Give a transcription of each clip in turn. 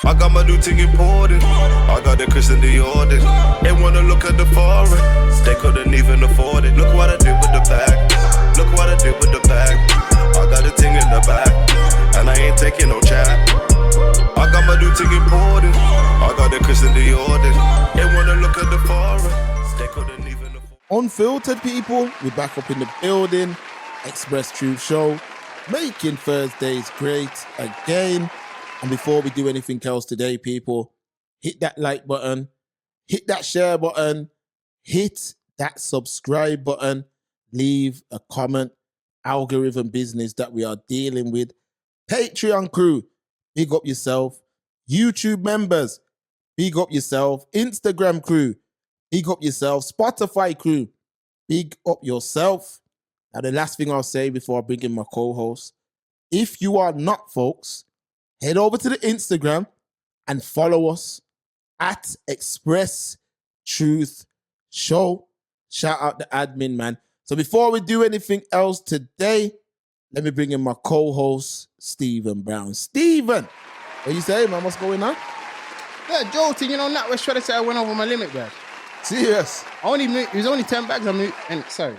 I got my new thing imported. I got the Christian Dior. They wanna look at the foreign. They couldn't even afford it. Look what I did with the bag. Look what I did with the bag. I got a thing in the back, and I ain't taking no chat. I got my new thing imported. I got the Christian Dior. They wanna look at the foreign. They couldn't even afford it. Unfiltered, people, we're back up in the building. Express Truth Show, making Thursdays great again. And before we do anything else today, people, hit that like button, hit that share button, hit that subscribe button, leave a comment. Algorithm business that we are dealing with. Patreon crew, big up yourself. YouTube members, big up yourself. Instagram crew, big up yourself. Spotify crew, big up yourself. Now, the last thing I'll say before I bring in my co-host, if you are not, folks, head over to the Instagram and follow us at Express Truth Show. Shout out the admin, man. So before we do anything else today, let me bring in my co-host, Stephen Brown. Stephen, what you say, man? What's going on? Yeah, jolting, you know, not was trying to say I went over my limit, guys. Serious? It was only 10 bags I moved, and sorry.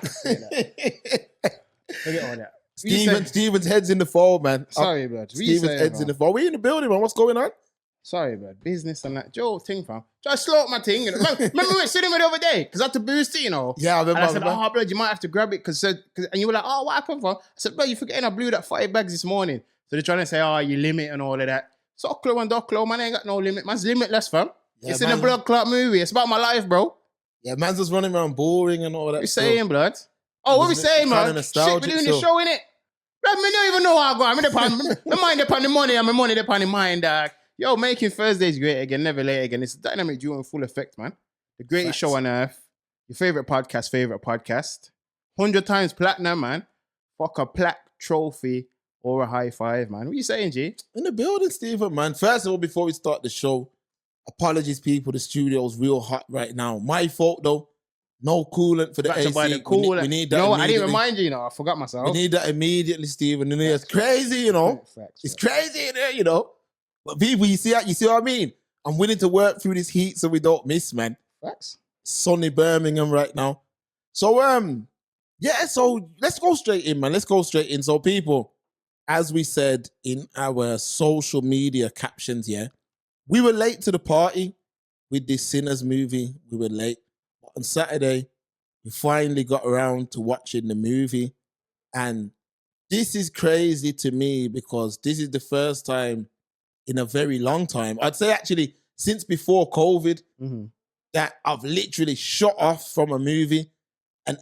Forget all that. Stephen's head's in the fall, man. Sorry, bud. Stephen's head's in the fall. We in the building, man. What's going on? Sorry, bud. Business and that. Joe, thing, fam. Just slow up my thing. You know? Remember we were sitting with the other day? Because I had to boost it, you know. Yeah, I remember. And I said, oh, blood, you might have to grab it. And you were like, oh, what happened, fam? I said, blood, you forgetting I blew that 5 bags this morning. So they're trying to say, oh, you limit and all of that. Socklo and Docklo, man, ain't got no limit. Man's limitless, fam. Yeah, it's in a blood clot movie. It's about my life, bro. Yeah, man's just running around boring and all that. What you saying, blood? Oh, what we saying, man? Shit, we doing the show, innit? Blood, me don't even know how I go. I'm my mind upon the money and my money upon the mind, dog. Yo, making Thursdays great again, never late again. It's Dynamic Duo in full effect, man. The greatest show on earth. Your favorite podcast. 100 times platinum, man. Fuck a plaque, trophy, or a high five, man. What you saying, G? In the building, Stephen, man. First of all, before we start the show, apologies, people. The studio's real hot right now. My fault, though. No coolant for the AC. We need that. No, I didn't remind you, you know. I forgot myself. We need that immediately, Stephen. And it's crazy, you know. It's crazy in there, you know. But people, you see what I mean? I'm willing to work through this heat so we don't miss, man. Facts. Sunny Birmingham right now. So, yeah, so let's go straight in, man. Let's go straight in. So, people, as we said in our social media captions, yeah, we were late to the party with this Sinners movie. We were late. But on Saturday, we finally got around to watching the movie. And this is crazy to me because this is the first time in a very long time, I'd say actually since before COVID, that I've literally shut off from a movie and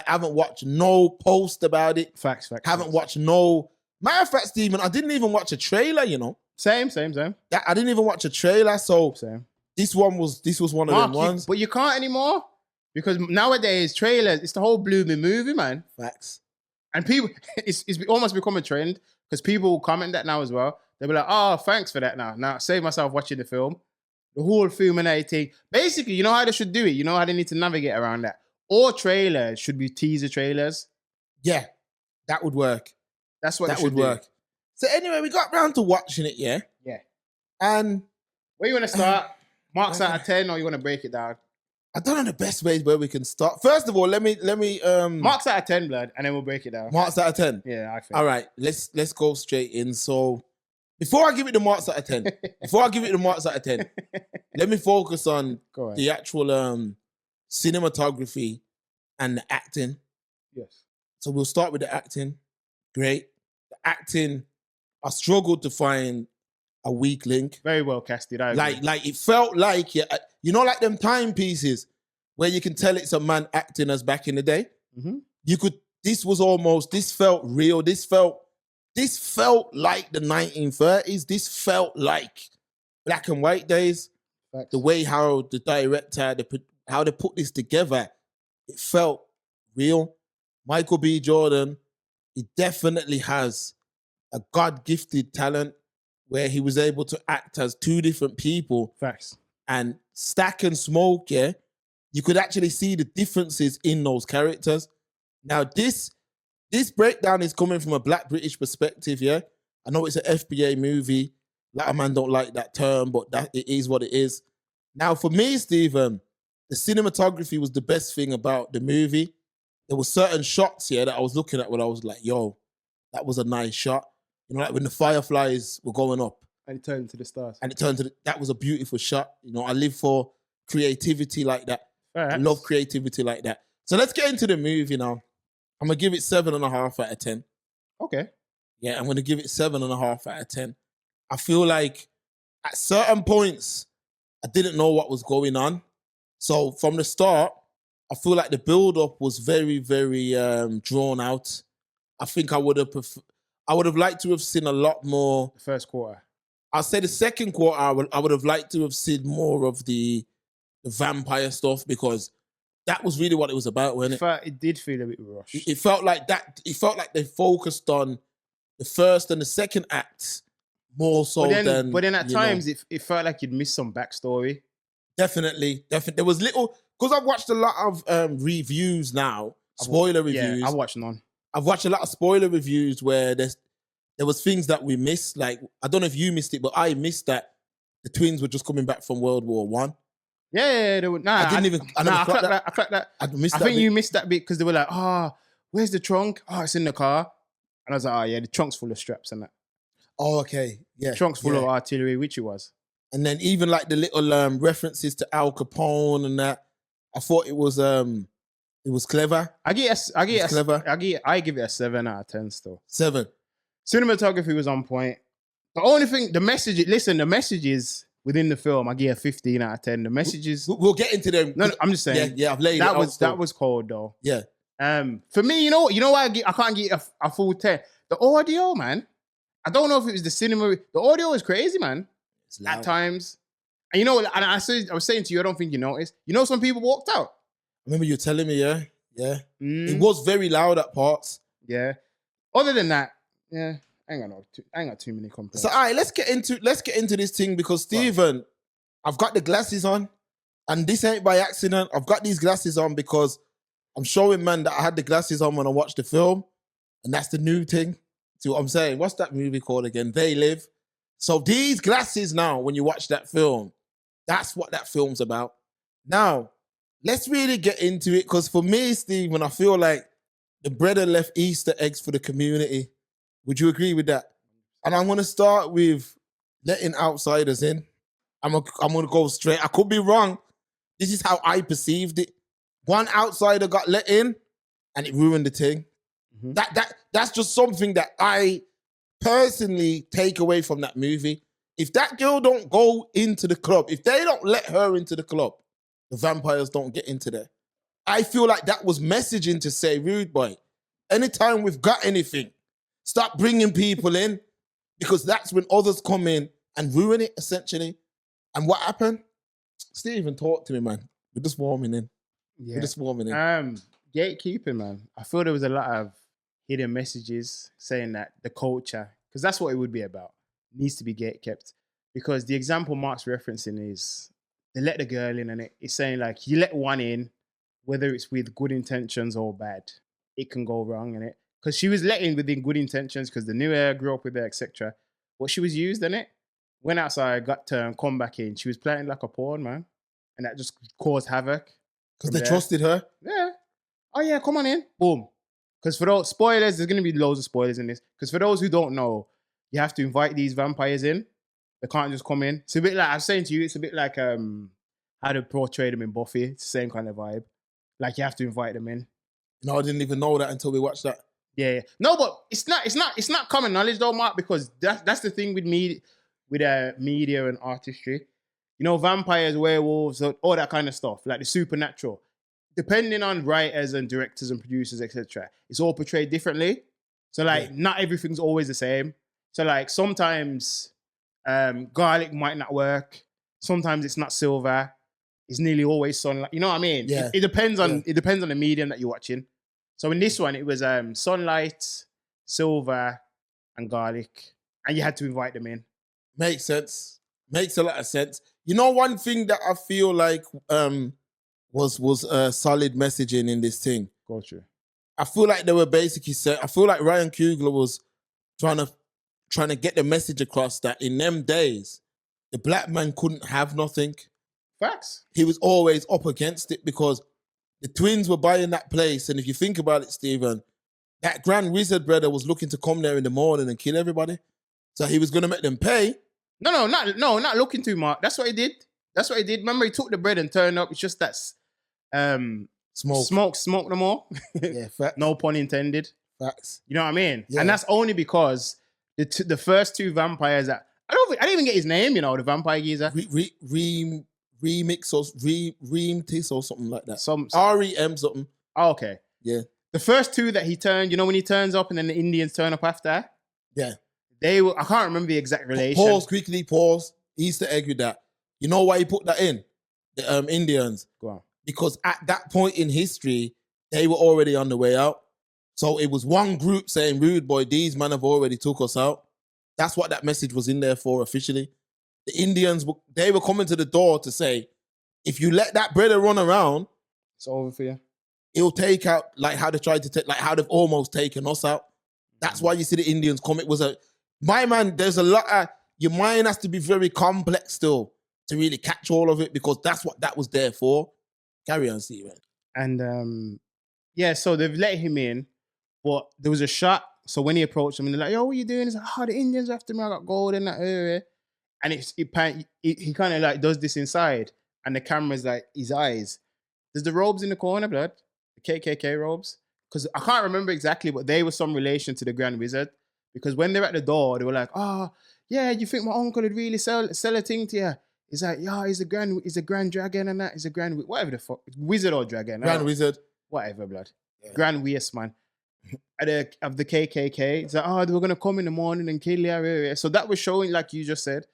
haven't watched no post about it. Facts. Haven't watched no. Matter of fact, Stephen, I didn't even watch a trailer, you know. Same. I didn't even watch a trailer, so same. This was one of them ones. But you can't anymore because nowadays trailers, it's the whole blooming movie, man. Facts. And people, it's almost become a trend because people will comment that now as well. They'll be like, oh, thanks for that now. Now, save myself watching the film. The whole film and everything. Basically, you know how they should do it? You know how they need to navigate around that? All trailers should be teaser trailers. Yeah, that would work. That's what that would work. So anyway, we got round to watching it, yeah? Yeah. And where you want to start? Marks out of 10 or you want to break it down? I don't know the best ways where we can start. First of all, let me marks out of 10, blood, and then we'll break it down. Marks out of 10? Yeah, I think. All right, let's go straight in. So before I give it the marks out of 10, let me focus on the actual cinematography and the acting. Yes. So we'll start with the acting. Great. The acting, I struggled to find a weak link. Very well casted. Like it felt like, you know, like them timepieces where you can tell it's a man acting as back in the day. Mm-hmm. This felt real. This felt like the 1930s. This felt like black and white days. Facts. The way how the director, how they put this together, it felt real. Michael B. Jordan, he definitely has a God-gifted talent where he was able to act as two different people. Facts. And Stack and Smoke, yeah, you could actually see the differences in those characters. Now, this breakdown is coming from a Black British perspective, yeah? I know it's an FBA movie. A lot of man don't like that term, but that it is what it is. Now, for me, Stephen, the cinematography was the best thing about the movie. There were certain shots here that I was looking at when I was like, yo, that was a nice shot. You know, like when the fireflies were going up. And it turned to the stars. And it turned to that was a beautiful shot. You know, I live for creativity like that. I love creativity like that. So let's get into the movie now. I'm going to give it 7.5 out of 10. Okay. Yeah, I'm going to give it 7.5 out of 10. I feel like at certain points, I didn't know what was going on. So from the start, I feel like the build-up was very, very drawn out. I think I would have liked to have seen a lot more. The first quarter. I'll say the second quarter, I would have liked to have seen more of the vampire stuff because that was really what it was about, wasn't it? It did feel a bit rushed. It felt like that. It felt like they focused on the first and the second acts more so than. But then at times it felt like you'd missed some backstory. Definitely. There was little because I've watched a lot of reviews now, spoiler reviews. Yeah, I watched none. I've watched a lot of spoiler reviews where there was things that we missed. Like I don't know if you missed it, but I missed that the twins were just coming back from World War One. Yeah, they were. Nah, I cracked that. I think you missed that bit because they were like, where's the trunk? Oh, it's in the car. And I was like, yeah, the trunk's full of straps and that. Oh, okay. Yeah. The trunk's full of artillery, which it was. And then even like the little references to Al Capone and that, I thought it was clever. I give it a 7 out of 10 still. 7. Cinematography was on point. The only thing, the messages within the film, I give a 15 out of 10. The messages. We'll get into them. No, I'm just saying. Yeah, I've laid that was cold though. Yeah. For me, you know why I can't get a full 10. The audio, man. I don't know if it was the cinema. The audio is crazy, man. It's loud. At times. And you know, and I was saying to you, I don't think you noticed. You know, some people walked out. I remember you telling me, yeah. It was very loud at parts. Yeah. Other than that, yeah, I ain't got too many complaints. So all right, let's get into this thing because Stephen, I've got the glasses on, and this ain't by accident. I've got these glasses on because I'm showing man that I had the glasses on when I watched the film, and that's the new thing. See what I'm saying? What's that movie called again? They Live. So these glasses now, when you watch that film, that's what that film's about. Now, let's really get into it because for me, Stephen, I feel like the breader left Easter eggs for the community. Would you agree with that? And I'm going to start with letting outsiders in. I'm going to go straight. I could be wrong. This is how I perceived it. One outsider got let in and it ruined the thing. Mm-hmm. That's just something that I personally take away from that movie. If that girl don't go into the club, if they don't let her into the club, the vampires don't get into there. I feel like that was messaging to say, rude boy, anytime we've got anything, stop bringing people in because that's when others come in and ruin it, essentially. And what happened? Stephen, talk to me, man. We're just warming in. Yeah. We're just warming in. Gatekeeping, man. I feel there was a lot of hidden messages saying that the culture, because that's what it would be about, needs to be gatekept. Because the example Mark's referencing is they let the girl in and it's saying like, you let one in, whether it's with good intentions or bad, it can go wrong, innit? Because she was let in within good intentions because they knew her, grew up with her, etc. But she was used, innit? Went outside, got turned, come back in. She was playing like a pawn, man. And that just caused havoc. Because they trusted her? Yeah. Oh, yeah, come on in. Boom. Because for those spoilers, there's going to be loads of spoilers in this. Because for those who don't know, you have to invite these vampires in. They can't just come in. It's a bit like, I was saying to you, it's a bit like how they portray them in Buffy. It's the same kind of vibe. Like you have to invite them in. No, I didn't even know that until we watched that. Yeah. No, but it's not common knowledge though, Mark, because that's the thing with me, with media and artistry. You know, vampires, werewolves, all that kind of stuff, like the supernatural. Depending on writers and directors and producers, etc., it's all portrayed differently. So, like, not everything's always the same. So, like, sometimes garlic might not work. Sometimes it's not silver. It's nearly always sunlight. You know what I mean? Yeah. It depends on the medium that you're watching. So in this one, it was sunlight, silver, and garlic, and you had to invite them in. Makes sense. Makes a lot of sense. You know, one thing that I feel like was solid messaging in this thing. Gotcha. I feel like they were basically saying, I feel like Ryan Coogler was trying trying to get the message across that in them days, the black man couldn't have nothing. Facts. He was always up against it because the twins were buying that place. And if you think about it, Stephen, that Grand Wizard brother was looking to come there in the morning and kill everybody. So he was going to make them pay. No, not looking too much. That's what he did. Remember, he took the bread and turned up. It's just that smoke no more. Yeah, facts. No pun intended. Facts. You know what I mean? Yeah. And that's only because the first two vampires that I didn't even get his name. You know, the vampire geezer. Remix or Reemtis or something like that. Some REM something. Oh, okay. Yeah. The first two that he turned, you know, when he turns up and then the Indians turn up after. Yeah. They were. I can't remember the exact relation. Pause. Easter egg with that. You know why he put that in? The Indians. Go on. Because at that point in history, they were already on the way out. So it was one group saying, rude boy, these men have already took us out. That's what that message was in there for officially. The Indians, they were coming to the door to say, if you let that brother run around, it's over for you. He'll take out, like how they tried to take, like how they've almost taken us out. That's why you see the Indians come. It was my man, there's a lot of, your mind has to be very complex still to really catch all of it because that's what that was there for. Carry on, Steven. And yeah, so they've let him in, but there was a shot. So when he approached them, and they're like, yo, what are you doing? He's like, oh, the Indians after me. I got gold in that area. And he kind of like does this inside. And the camera's like his eyes. There's the robes in the corner, blood. The KKK robes. Because I can't remember exactly, but they were some relation to the Grand Wizard. Because when they're at the door, they were like, oh, yeah, you think my uncle would really sell a thing to you? He's like, yeah, he's a grand dragon and that. He's a grand, whatever the fuck. Wizard or dragon. Grand Wizard. Whatever, blood. Yeah. Grand Wizard, man. Of the KKK. It's like, oh, they were going to come in the morning and kill you. So that was showing, like you just said,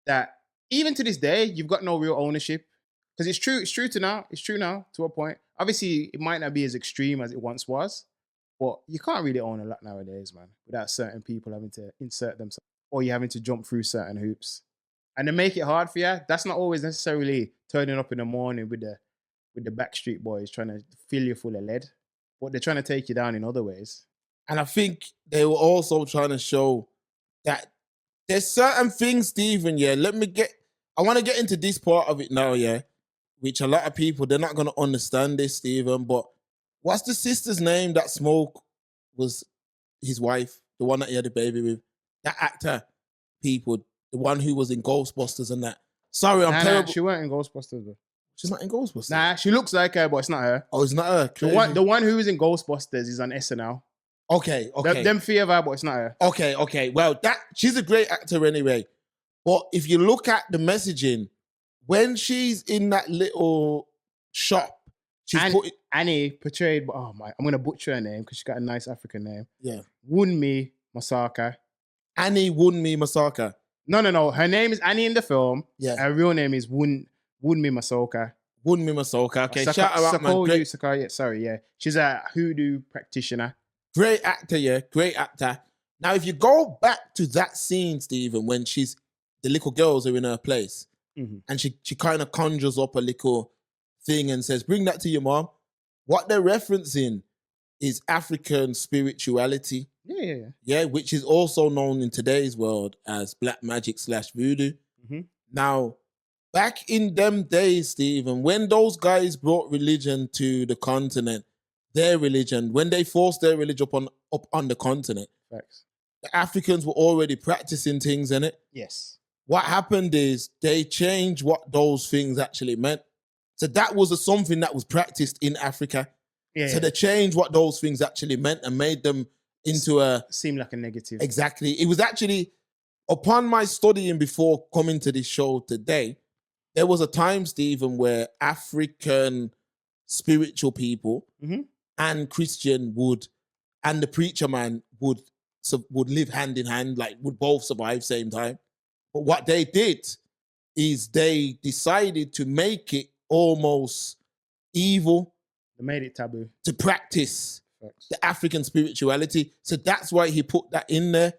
that even to this day, you've got no real ownership. Because it's true now to a point. Obviously, it might not be as extreme as it once was, but you can't really own a lot nowadays, man, without certain people having to insert themselves or you having to jump through certain hoops. And to make it hard for you, that's not always necessarily turning up in the morning with the Backstreet Boys trying to fill you full of lead, but they're trying to take you down in other ways. And I think they were also trying to show that there's certain things, Stephen, yeah, I want to get into this part of it now, yeah, which a lot of people, they're not going to understand this, Stephen, but what's the sister's name that Smoke was his wife, the one that he had a baby with? That actor, people, the one who was in Ghostbusters and that. Sorry, I'm terrible. Nah, she weren't in Ghostbusters, bro. She's not in Ghostbusters? Nah, she looks like her, but it's not her. Oh, it's not her? The one who was in Ghostbusters is on SNL. Okay. Them fear her, but it's not her. Okay. Well, she's a great actor anyway. But if you look at the messaging, when she's in that little shop, Annie portrayed, oh my, I'm going to butcher her name because she's got a nice African name. Yeah. Wunmi Masaka. Annie Wunmi Masaka. No. Her name is Annie in the film. Yeah. Her real name is Wunmi Masoka. Wunmi Masoka. Okay, shout her out, man. Sorry, yeah. She's a hoodoo practitioner. Great actor, yeah. Great actor. Now, if you go back to that scene, Stephen, when the little girls are in her place, and she kind of conjures up a little thing and says, bring that to your mom. What they're referencing is African spirituality. Yeah, which is also known in today's world as black magic / voodoo. Now, back in them days, Stephen, when those guys brought religion to the continent, their religion, when they forced their religion up on the continent, Facts. The Africans were already practicing things in it. Yes. What happened is they changed what those things actually meant. So that was something that was practiced in Africa. So they changed what those things actually meant and made them into seem like a negative. Exactly. It was actually, upon my studying before coming to this show today, there was a time, Stephen, where African spiritual people and Christian and the preacher man would live hand in hand, like would both survive same time. But what they did is they decided to make it almost evil. They made it taboo. To practice the African spirituality. So that's why he put that in there,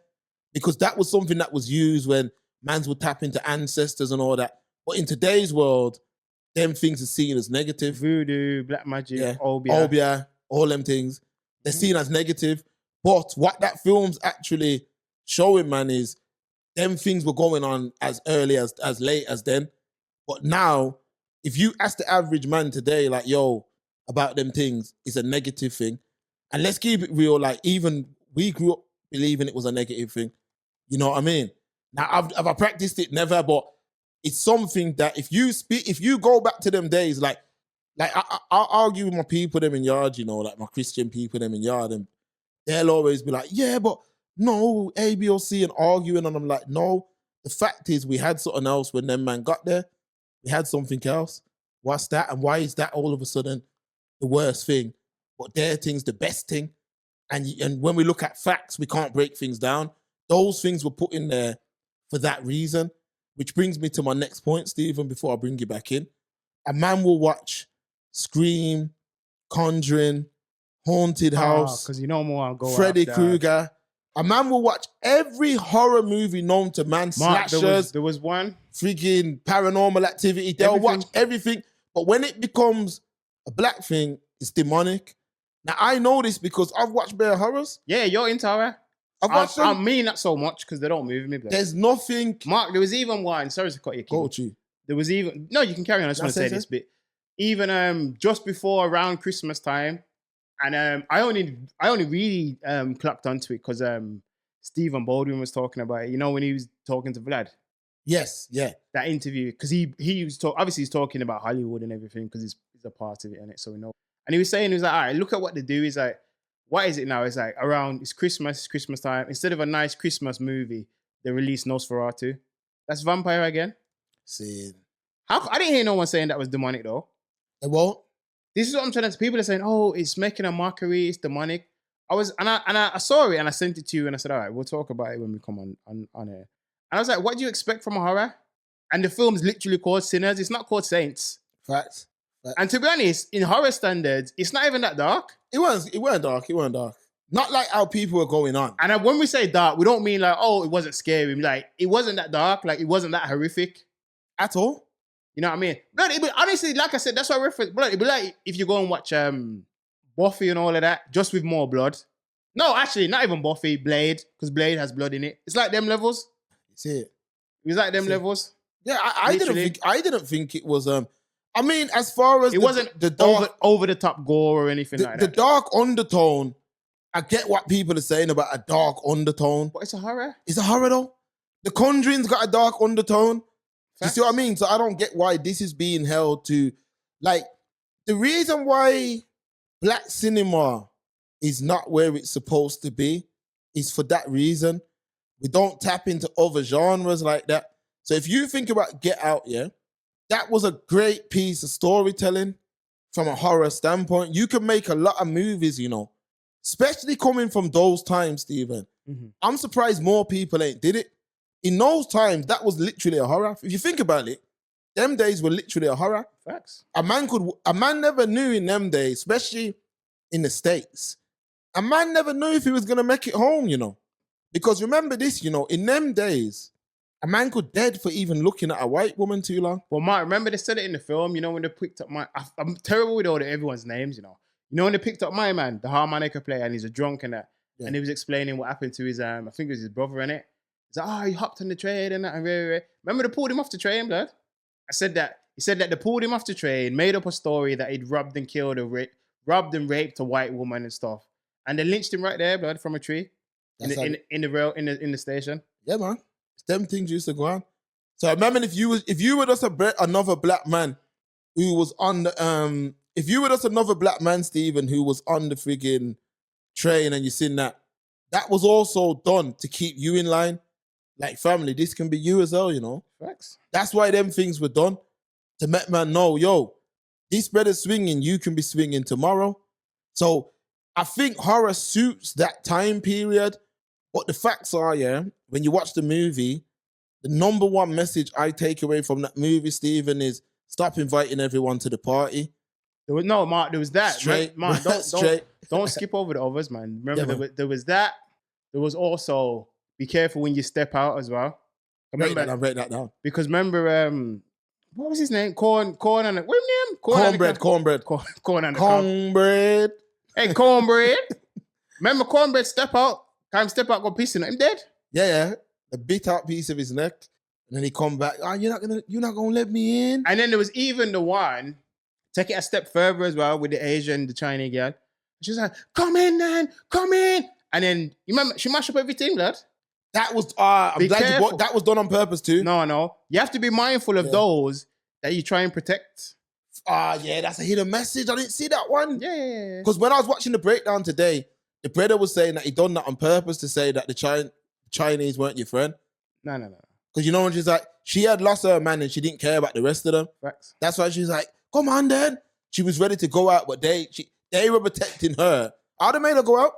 because that was something that was used when mans would tap into ancestors and all that. But in today's world, them things are seen as negative. Voodoo, black magic, Obia, all them things. They're seen as negative. But what that film's actually showing, man, is them things were going on as early as late as then. But now, if you ask the average man today, like, yo, about them things, it's a negative thing. And let's keep it real, like, even we grew up believing it was a negative thing. You know what I mean? Now, have I practiced it? Never, but it's something that if you go back to them days, like I'll argue with my people them in yard, you know, like my Christian people them in yard, and they'll always be like, yeah, but no, A, B, or C, and arguing, and I'm like, no, the fact is we had something else when them man got there. We had something else. What's that? And why is that all of a sudden the worst thing? But their thing's the best thing. And when we look at facts, we can't break things down. Those things were put in there for that reason, which brings me to my next point, Stephen, before I bring you back in. A man will watch Scream, Conjuring, Haunted House, because you know more, I'll go Freddy Krueger. A man will watch every horror movie known to man, slashers. There was one. Freaking Paranormal Activity. They'll watch everything. But when it becomes a black thing, it's demonic. Now, I know this because I've watched bare horrors. Yeah, you're into horror. I've watched them. I mean, not so much because they don't move me. But there's nothing. Mark, there was even one. Sorry to cut you. Go to. There was even. No, you can carry on. I just want to say this bit. Even just before around Christmas time, and I only really clocked onto it because Stephen Baldwin was talking about it. You know, when he was talking to Vlad. Yes, yeah. That interview, because he was obviously he's talking about Hollywood and everything because he's a part of it and it, so we know. And he was saying, he was like, all right, look at what they do. He's like, what is it now? It's like it's Christmas time. Instead of a nice Christmas movie, they release Nosferatu. That's vampire again. See, I didn't hear no one saying that was demonic though. It won't. This is what I'm trying to. People are saying, oh, it's making a mockery. It's demonic. I saw it and I sent it to you and I said, all right, we'll talk about it when we come on air. And I was like, what do you expect from a horror? And the film's literally called Sinners. It's not called Saints. Facts. And to be honest, in horror standards, it's not even that dark. It weren't dark. Not like how people were going on. And when we say dark, we don't mean like, oh, it wasn't scary. Like, it wasn't that dark. Like, it wasn't that horrific. At all. You know what I mean? But honestly, like I said, that's what I reference. But it'd be like if you go and watch Buffy and all of that, just with more blood. No, actually, not even Buffy, Blade, because Blade has blood in it. It's like them levels. See it. It was like them levels. Yeah, I didn't think it was I mean, as far as it wasn't the dark, over the top gore or anything like that. The dark undertone, I get what people are saying about a dark undertone. But it's a horror. It's a horror though. The Conjuring's got a dark undertone. You see what I mean? So I don't get why this is being held to, like, the reason why black cinema is not where it's supposed to be is for that reason. We don't tap into other genres like that. So if you think about Get Out, yeah, that was a great piece of storytelling from a horror standpoint. You can make a lot of movies, you know, especially coming from those times, Stephen. Mm-hmm. I'm surprised more people ain't did it. In those times, that was literally a horror. If you think about it, them days were literally a horror. Facts. A man never knew in them days, especially in the States, a man never knew if he was going to make it home, you know. Because remember this, you know, in them days, a man could dead for even looking at a white woman too long. Well, Mark, remember they said it in the film, you know, when they picked up I'm terrible with everyone's names, you know. You know when they picked up my man, the harmonica player, and he's a drunk and that, yeah. And he was explaining what happened to his, I think it was his brother in it. He's like, oh, he hopped on the train and that. And remember they pulled him off the train, blood? I said that. He said that they pulled him off the train, made up a story that he'd robbed and robbed and raped a white woman and stuff. And they lynched him right there, blood, from a tree. In the station. Yeah, man. It's them things used to go on. So I remember if you were just another black man who was on the if you were just another black man, Stephen, who was on the friggin' train and you seen that was also done to keep you in line. Like, family, this can be you as well, you know. Facts. That's why them things were done. To make man know, yo, this brother's swinging, you can be swinging tomorrow. So I think horror suits that time period. But the facts are, yeah, when you watch the movie, the number one message I take away from that movie, Stephen, is stop inviting everyone to the party. Mark, there was that. Straight. Mark, don't skip over the others, man. Remember, there was that. There was also, be careful when you step out as well. Write that down. Because remember, what was his name? Corn and what's his name? Cornbread. Corn and Cornbread. Hey, Cornbread. Remember Cornbread step out, go pissing, him dead. Yeah. The bit out piece of his neck. And then he come back. Oh, you're not gonna let me in. And then there was even the one, take it a step further as well with the Asian, the Chinese girl. She's like, come in, man, come in. And then you remember she mashed up everything, lad. That was I'm glad that was done on purpose too. No. You have to be mindful of those that you try and protect. Yeah, that's a hidden message. I didn't see that one. Yeah. Because when I was watching the breakdown today, the brother was saying that he done that on purpose to say that the Chinese weren't your friend. No. Because you know when she's like, she had lost her man and she didn't care about the rest of them. Facts. That's why she's like, come on then. She was ready to go out, but they were protecting her. I'd have made her go out.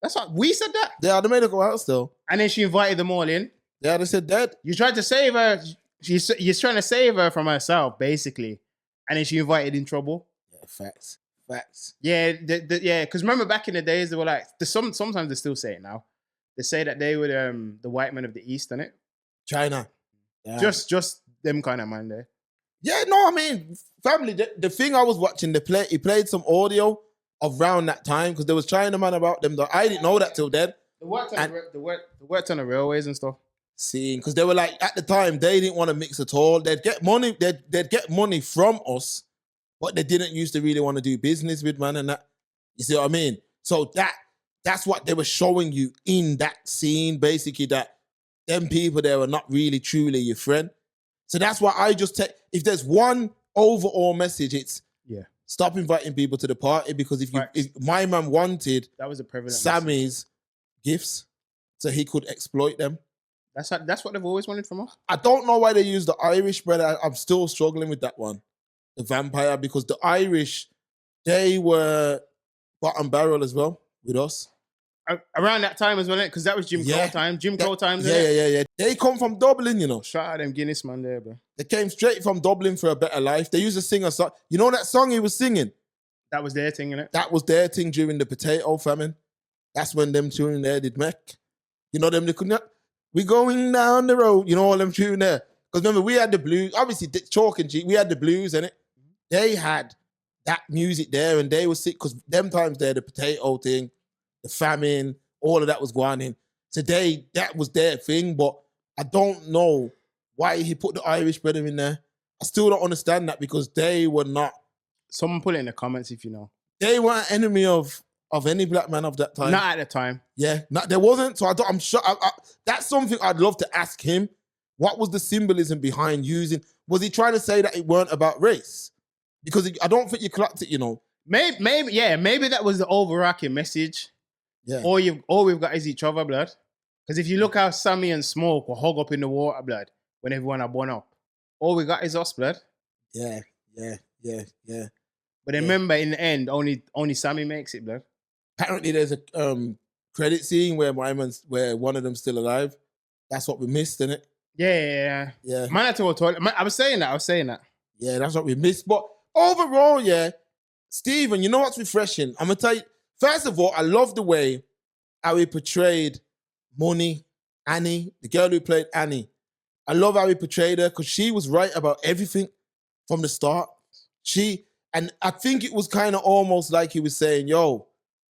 That's what we said that. Yeah, I'd have made her go out still. And then she invited them all in. Yeah, they said dead. You tried to save her. You're trying to save her from herself, basically. And then she invited in trouble. Yeah, facts. Yeah, because remember back in the days, they were like, sometimes they still say it now. They say that they were the white men of the East, innit? China. Yeah. Just them kind of man there. Yeah, no, I mean, family, the thing I was watching, he played some audio around that time because there was Chinaman about them. I didn't know that till then. They worked on the railways and stuff. Seeing, because they were like, at the time, they didn't want to mix at all. They'd get money from us, but they didn't used to really want to do business with, man, and that. You see what I mean? So that's what they were showing you in that scene, basically, that them people there were not really truly your friend. So that's why I just take, if there's one overall message, it's stop inviting people to the party, because if my man wanted that was a prevalent Sammy's gifts so he could exploit them. That's what they've always wanted from us. I don't know why they use the Irish, but I'm still struggling with that one. The vampire, because the Irish, they were bottom barrel as well with us. Around that time as well, because that was Jim Crow time. Jim Crow times. Yeah. They come from Dublin, you know. Shout out them Guinness man there, bro. They came straight from Dublin for a better life. They used to sing a song. You know that song he was singing? That was their thing, innit? That was their thing during the potato famine. That's when them tune there did make. You know them, they couldn't. We going down the road. You know all them tune there. Because remember, we had the blues. Obviously, Chalk and G, we had the blues, innit? They had that music there, and they were sick because them times there, the potato thing, the famine, all of that was going in. Today, that was their thing, but I don't know why he put the Irish brother in there. I still don't understand that, because they were not. Someone put it in the comments if you know. They weren't enemy of any black man of that time. Not at the time. Yeah, there wasn't. So I'm sure that's something I'd love to ask him. What was the symbolism behind using? Was he trying to say that it weren't about race? Because I don't think you clocked it, you know. Maybe that was the overarching message. Yeah. All we've got is each other, blood. Because if you look how Sammy and Smoke were hung up in the water, blood, when everyone had born up, all we got is us, blood. Yeah. But remember, in the end, only Sammy makes it, blood. Apparently, there's a credit scene where one of them's still alive. That's what we missed, innit? Yeah. Man, I was saying that. Yeah, that's what we missed. But overall, yeah, Stephen, you know what's refreshing? I'm gonna tell you. First of all, I love the way how he portrayed Money, Annie, the girl who played Annie. I love how he portrayed her because she was right about everything from the start. And I think it was kind of almost like he was saying, yo,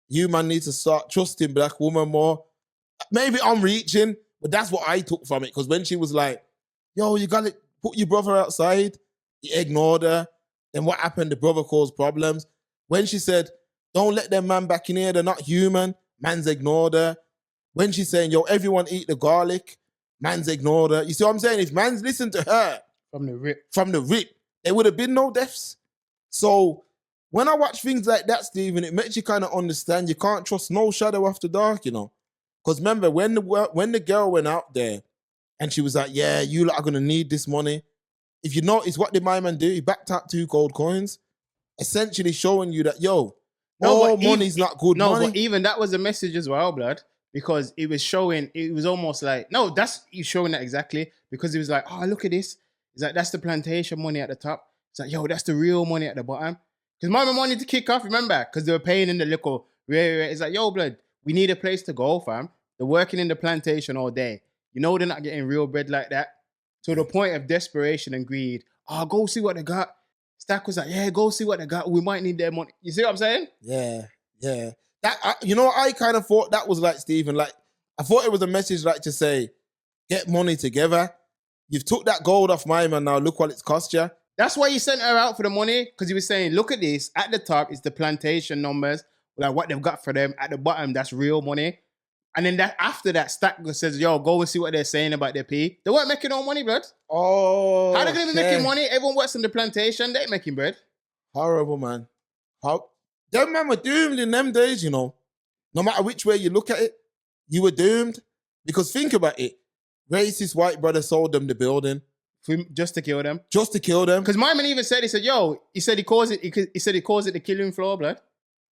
you man need to start trusting black women more. Maybe I'm reaching, but that's what I took from it. Because when she was like, yo, you got to put your brother outside, he ignored her. Then what happened? The brother caused problems. When she said, don't let them man back in here, they're not human, man's ignored her. When she's saying, yo, everyone eat the garlic, man's ignored her. You see what I'm saying? If man's listened to her from the rip, there would have been no deaths. So when I watch things like that, Stephen, it makes you kind of understand you can't trust no shadow after dark, you know. Because remember, when the girl went out there and she was like, yeah, you lot are going to need this money. If you notice, what did my man do? He backed out 2 gold coins, essentially showing you that, yo, money's not good money. But even that was a message as well, blood. Because it was showing, it was almost like, he's showing that exactly. Because he was like, oh, look at this. He's like, that's the plantation money at the top. It's like, yo, that's the real money at the bottom. Because my man wanted to kick off, remember? Because they were paying in the liquor. It's like, yo, blood, we need a place to go, fam. They're working in the plantation all day. You know they're not getting real bread like that. To the point of desperation and greed. Oh, go see what they got. Stack was like, yeah, go see what they got. We might need their money. You see what I'm saying? Yeah. That I kind of thought that was like, Stephen, like, I thought it was a message like to say, get money together. You've took that gold off my man now. Look what it's cost you. That's why he sent her out for the money, because he was saying, look at this. At the top is the plantation numbers, like what they've got for them. At the bottom, that's real money. And then after that, Stack says, yo, go and see what they're saying about their P. They weren't making no money, blood. Oh, how they going to be making money? Everyone works in the plantation. They ain't making bread. Horrible, man. Them man were doomed in them days, you know. No matter which way you look at it, you were doomed. Because think about it. Racist white brother sold them the building. Just to kill them. Just to kill them. Because my man even said, he said he calls it the killing floor, blood.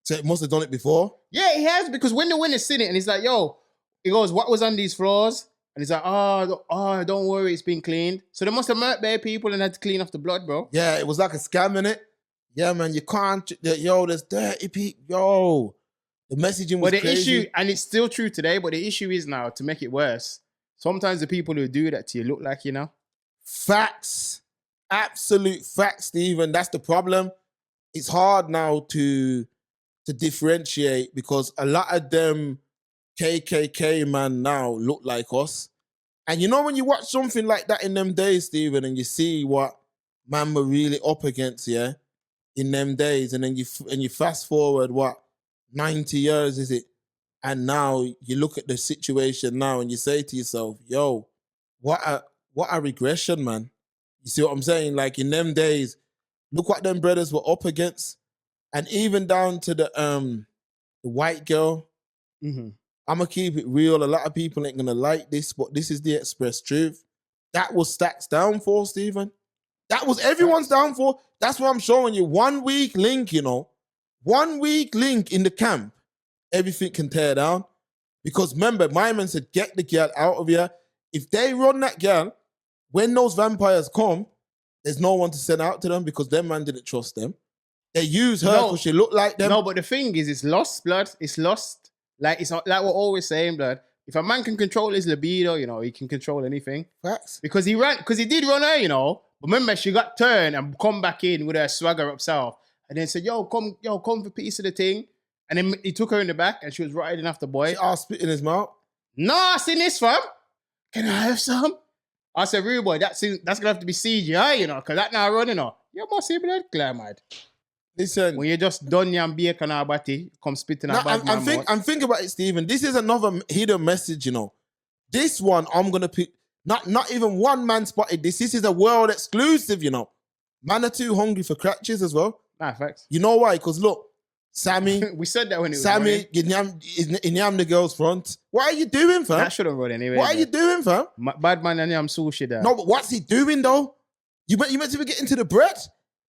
So it must have done it before? Yeah, he has, because when the winner's seen it and he's like, yo, he goes, what was on these floors? And he's like, oh, don't worry, it's been cleaned. So they must have murdered bare people and had to clean off the blood, bro. Yeah, it was like a scam, innit? Yeah, man, you can't, yo, there's dirty people, yo. The messaging was crazy. Issue, and it's still true today, but the issue is now, to make it worse, sometimes the people who do that to you look like you know. Facts. Absolute facts, Stephen. That's the problem. It's hard now to differentiate because a lot of them KKK man now look like us. And you know when you watch something like that in them days, Stephen, and you see what man were really up against, yeah, in them days, and then you fast forward, what, 90 years, is it? And now you look at the situation now and you say to yourself, yo, what a regression, man. You see what I'm saying? Like in them days, look what them brothers were up against. And even down to the white girl, I'm going to keep it real. A lot of people ain't going to like this, but this is the express truth. That was Stack's downfall, Stephen. That was everyone's downfall. That's what I'm showing you. 1 week link, you know. 1 week link in the camp. Everything can tear down. Because remember, my man said, get the girl out of here. If they run that girl, when those vampires come, there's no one to send out to them because them man didn't trust them. They use her because she looked like them. No, but the thing is, it's lost, blood. It's lost. Like it's like we're always saying, blood. If a man can control his libido, you know, he can control anything. Facts. Because he did run her, you know. But remember, she got turned and come back in with her swagger up south. And then said, yo, come for a piece of the thing. And then he took her in the back and she was riding after the boy. She all spit in his mouth. Nah, I seen this, fam. Can I have some? I said, real boy, that's going to have to be CGI, you know, because that now running, you know. You must see blood glamored. Listen. When you just done your bacon on our body, come spitting our bad man. I'm thinking about it, Stephen. This is another hidden message, you know. This one, I'm going to pick, not even one man spotted this. This is a world exclusive, you know. Man are too hungry for crutches as well. Nah, facts. You know why? Because look, Sammy. We said that when it was Sammy, Yam the girl's front. What are you doing, fam? That shouldn't run anyway. What are you doing, fam? Bad man and Yam sushi there. No, but what's he doing, though? You meant to be getting to the bread?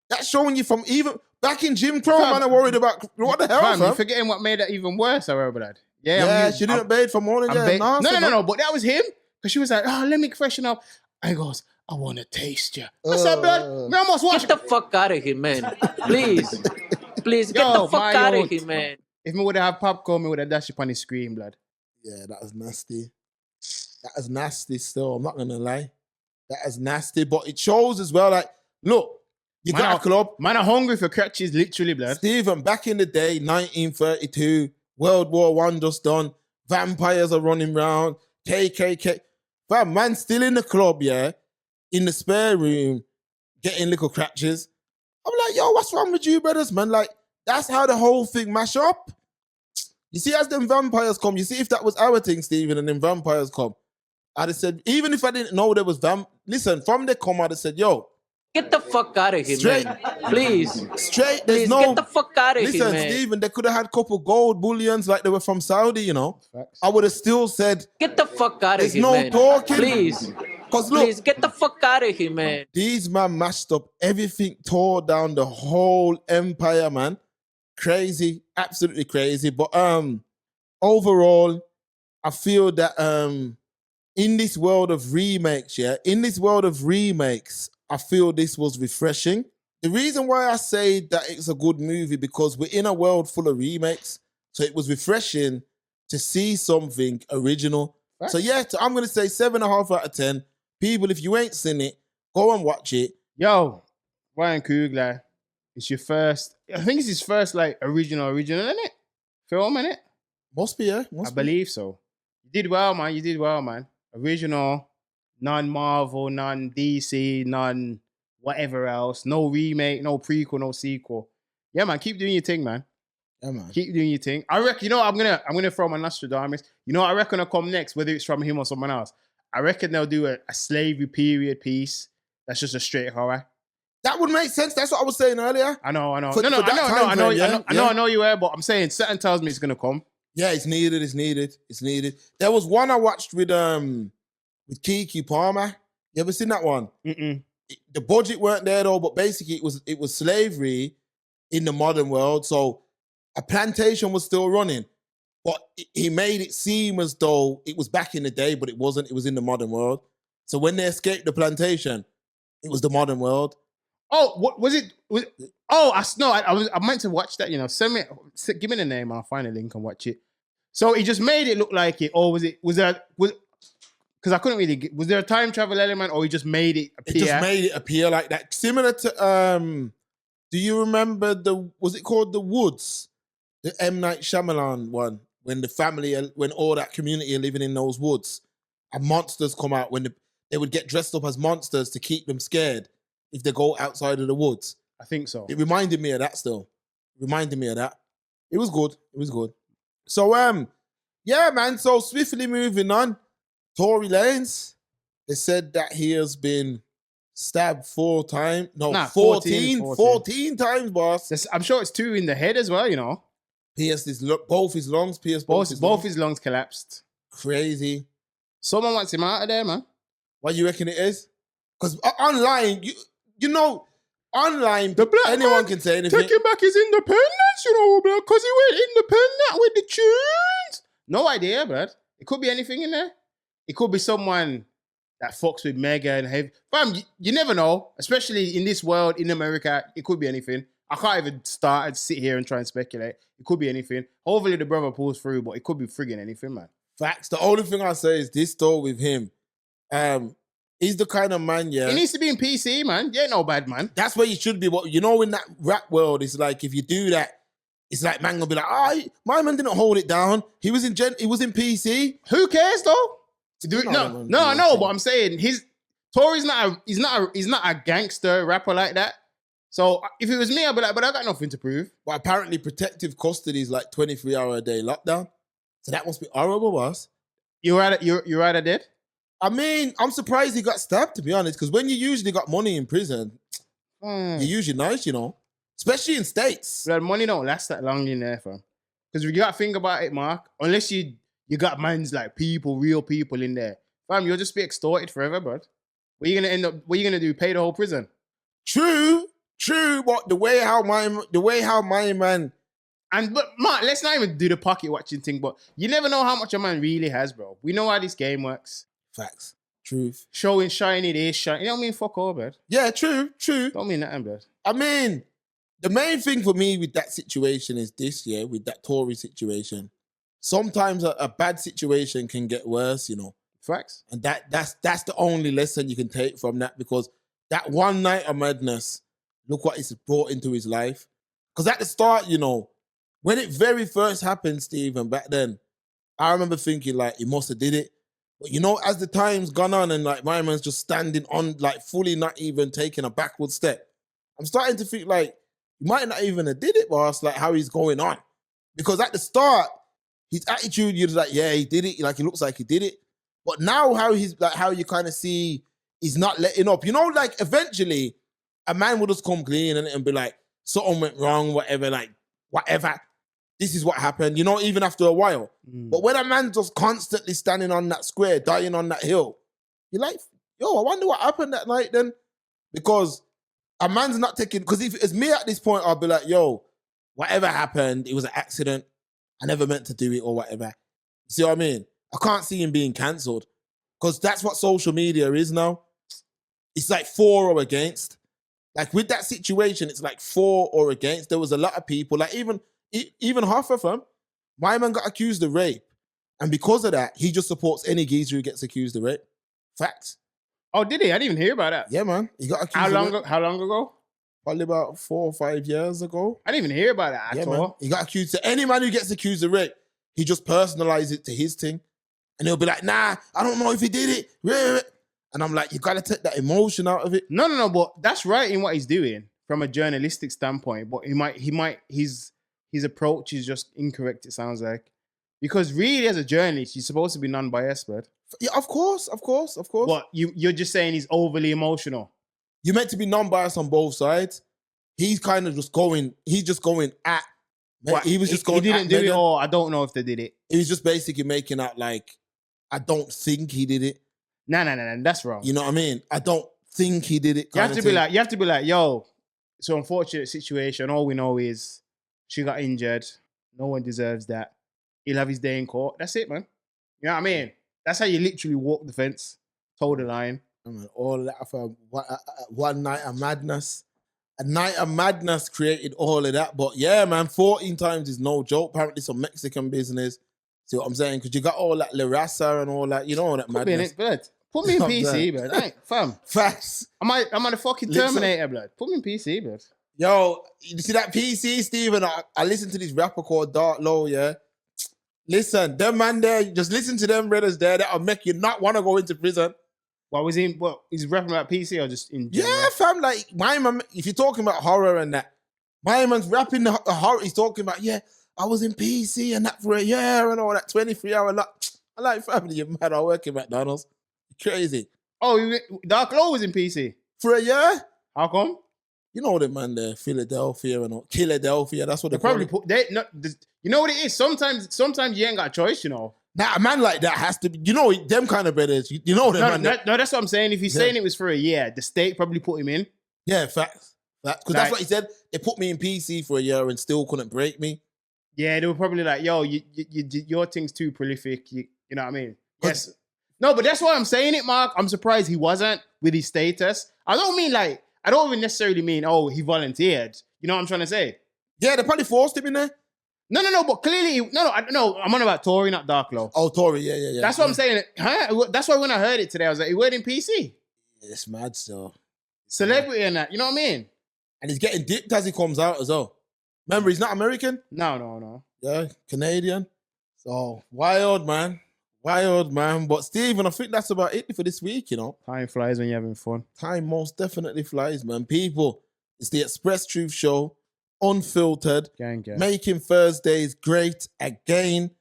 That's showing you from even back in Jim Crow, man, are worried about what the hell, fam? You're forgetting what made that even worse, however, blood. Yeah, she didn't bathe for more than No, but that was him. Because she was like, oh, let me freshen up. And he goes, I want to taste you. I said, blood, me almost watch. Get the fuck out of here, man. Please. Please, get the fuck out of here, man. If me would have had popcorn, me would have dashed up on his screen, blood. Yeah, that was nasty. That was nasty still, I'm not going to lie. That is nasty, but it shows as well, like, look, you got a club. Man are hungry for crutches, literally, blood. Stephen, back in the day, 1932, World War I just done, vampires are running around, KKK. Fam, man still in the club, yeah, in the spare room, getting little crutches. I'm like, yo, what's wrong with you, brothers, man? Like, that's how the whole thing mash up. You see, as them vampires come, you see if that was our thing, Stephen, and them vampires come, I'd have said, even if I didn't know there was listen, from the come, I'd have said, yo, get the fuck out of here, man. Please. Straight, there's get the fuck out of here, man. Listen, Stephen, they could have had a couple gold bullions like they were from Saudi, you know. Facts. I would have still said, get the fuck out of here, man. There's no talking. Please. Because look, please, get the fuck out of here, man. These man mashed up everything, tore down the whole empire, man. Crazy, absolutely crazy. But overall, I feel that in this world of remakes, I feel this was refreshing. The reason why I say that it's a good movie because we're in a world full of remakes. So it was refreshing to see something original. Right. So yeah, I'm going to say 7.5 out of 10. People, if you ain't seen it, go and watch it. Yo, Ryan Coogler, it's your first, I think it's his first like original, isn't it? Film, innit? Must be, yeah. I believe so. You did well, man. You did well, man. Original, non-Marvel, non-DC, none-whatever else. No remake, no prequel, no sequel. Yeah, man. Keep doing your thing, man. Yeah, man. Keep doing your thing. I reckon, I'm gonna throw my Nostradamus. I reckon will come next, whether it's from him or someone else. I reckon they'll do a slavery period piece. That's just a straight horror. That would make sense. That's what I was saying earlier. I know. I know you were, but I'm saying certain tells me it's gonna come. Yeah, it's needed. There was one I watched with Kiki Palmer. You ever seen that one? Mm-mm. The budget weren't there though, but basically it was slavery in the modern world. So a plantation was still running, but he made it seem as though it was back in the day, but it wasn't. It was in the modern world. So when they escaped the plantation, it was the modern world. Oh, what was it? I meant to watch that. Give me the name. I'll find a link and watch it. So he just made it look like it, or because I couldn't really get, was there a time travel element, or he just made it appear? It just made it appear like that. Similar to do you remember was it called The Woods? The M. Night Shyamalan one, when when all that community are living in those woods, and monsters come out when they would get dressed up as monsters to keep them scared if they go outside of the woods. I think so. It reminded me of that still. It was good. So, yeah, man. So swiftly moving on. Tory Lanez, they said that he has been stabbed 14 times, boss. I'm sure it's 2 in the head as well, Pierced both his lungs. Both his lungs collapsed. Crazy. Someone wants him out of there, man. What you reckon it is? Because online, online, anyone can say anything. Taking back his independence, because he went independent with the tunes. No idea, bro. It could be anything in there. It could be someone that fucks with Mega and Heavy. Fam, you never know. Especially in this world, in America, it could be anything. I can't even start and sit here and try and speculate. It could be anything. Hopefully the brother pulls through, but it could be frigging anything, man. Facts. The only thing I say is this though with him. He's the kind of man, yeah. He needs to be in PC, man. You ain't no bad man. That's where you should be. But in that rap world, it's like if you do that, it's like man will be like, my man didn't hold it down. He was in PC. Who cares though? No, but I'm saying Tory's not a gangster rapper like that. So if it was me, I'd be like, but I got nothing to prove. But apparently protective custody is like 23-hour a day lockdown. So that must be horrible, boss. You're either dead? I mean, I'm surprised he got stabbed, to be honest, because when you usually got money in prison, you're usually nice, especially in States. But money don't last that long in there, fam. Because you got to think about it, Mark. Unless you got man's like real people in there, fam, you'll just be extorted forever, bro. What are you gonna do? Pay the whole prison? True. But the way how my man. But Mark, let's not even do the pocket watching thing. But you never know how much a man really has, bro. We know how this game works. Facts. Truth. Showing shiny this, shiny. You don't mean fuck all, bro. Yeah, true. Don't mean nothing, bro. I mean, the main thing for me with that situation is this, yeah, with that Tory situation. Sometimes a bad situation can get worse, Facts. And that's the only lesson you can take from that, because that one night of madness, look what it's brought into his life. Because at the start, when it very first happened, Stephen, back then, I remember thinking like he must have did it. But as the time's gone on and like my man's just standing on, like fully not even taking a backward step, I'm starting to think like he might not even have did it, boss, like how he's going on. Because at the start, his attitude, you're like, yeah, he did it. Like, he looks like he did it. But now how you kind of see he's not letting up. Like eventually a man will just come clean and be like, something went wrong, whatever, like, whatever. This is what happened, even after a while. But when a man just constantly standing on that square, dying on that hill, you're like, I wonder what happened that night then. Because a man's not taking, because if it's me at this point, I'll be like, whatever happened, it was an accident. I never meant to do it or whatever. You see what I mean? I can't see him being cancelled, because that's what social media is now. It's like for or against. Like with that situation, it's like for or against. There was a lot of people, like even Hoffa, fam. My man got accused of rape. And because of that, he just supports any geezer who gets accused of rape. Facts. Oh, did he? I didn't even hear about that. Yeah, man. He got accused of rape. How long ago? Probably about 4 or 5 years ago. I didn't even hear about that at all. Man. He got accused. Any man who gets accused of rape, he just personalizes it to his thing. And he'll be like, nah, I don't know if he did it. And I'm like, you gotta take that emotion out of it. No, but that's right in what he's doing from a journalistic standpoint. But his approach is just incorrect, it sounds like. Because really, as a journalist, you're supposed to be non-biased, bud. Yeah, of course. But you're just saying he's overly emotional. You're meant to be non-biased on both sides. He's kind of just going at. What, he was just going. He didn't do it, or I don't know if they did it. He was just basically making out like, I don't think he did it. No, that's wrong. You know what I mean? I don't think he did it. You have to be like, yo, it's an unfortunate situation. All we know is she got injured. No one deserves that. He'll have his day in court. That's it, man. You know what I mean? That's how you literally walk the fence, toe the line. I mean, all that for one night of madness. A night of madness created all of that. But yeah, man, 14 times is no joke. Apparently some Mexican business. See what I'm saying? Because you got all that La Raza and all that, you know, all that madness. Put me in it, blood. Put me in PC, blood. Hey, fam. Facts. I'm on the fucking Terminator, blood. Put me in PC, blood. Yo, you see that PC, Stephen? I listened to this rapper called Dark Low, yeah? Listen, them man there, just listen to them brothers there that'll make you not want to go into prison. He's rapping about PC or just in general? Yeah, fam, like, my man, if you're talking about horror and that, my man's rapping the horror, he's talking about, yeah, I was in PC and that for a year and all that 23-hour lot. I like family, you mad, I work in McDonald's. Crazy. Oh, Dark Low was in PC? For a year? How come? You know them man there, Philadelphia and all. Philadelphia, that's what they probably put. You know what it is? Sometimes you ain't got a choice, you know. Nah, a man like that has to be, you know, them kind of brothers. You know them man. No, that's what I'm saying. If he's saying it was for a year, the state probably put him in. Yeah, facts. Because that's what he said. They put me in PC for a year and still couldn't break me. Yeah, they were probably like, yo, your thing's too prolific. You know what I mean? Yes. No, but that's why I'm saying it, Mark. I'm surprised he wasn't with his status. I don't even necessarily mean, oh, he volunteered. You know what I'm trying to say? Yeah, they probably forced him in there. No, but clearly, I'm on about Tory, not Dark Low. Oh, Tory, yeah. That's what I'm saying. That's why when I heard it today, I was like, he went in PC. It's mad still. Celebrity and that, you know what I mean? And he's getting dipped as he comes out as well. Remember, he's not American? No. Yeah, Canadian. So, wild, man. But Stephen, I think that's about it for this week, you know. Time flies when you're having fun. Time most definitely flies, man. People, it's the Express Truth Show, Unfiltered, gang. Making Thursdays great again.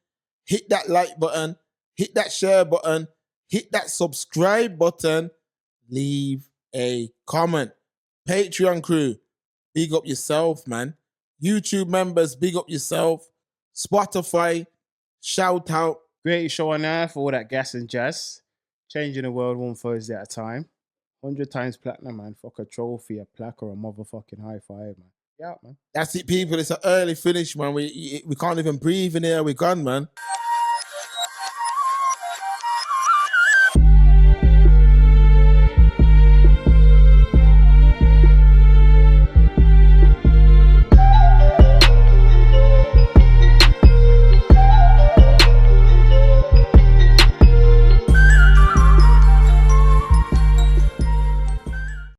Hit that like button, hit that share button, hit that subscribe button, leave a comment. Patreon crew, big up yourself, man. YouTube members, big up yourself. Spotify, shout out. Greatest show on earth, all that gas and jazz. Changing the world one Thursday at a time. 100 times platinum, man. Fuck a trophy, a plaque, or a motherfucking high five, man. Yeah, man. That's it, people. It's an early finish, man. We can't even breathe in here. We're gone, man.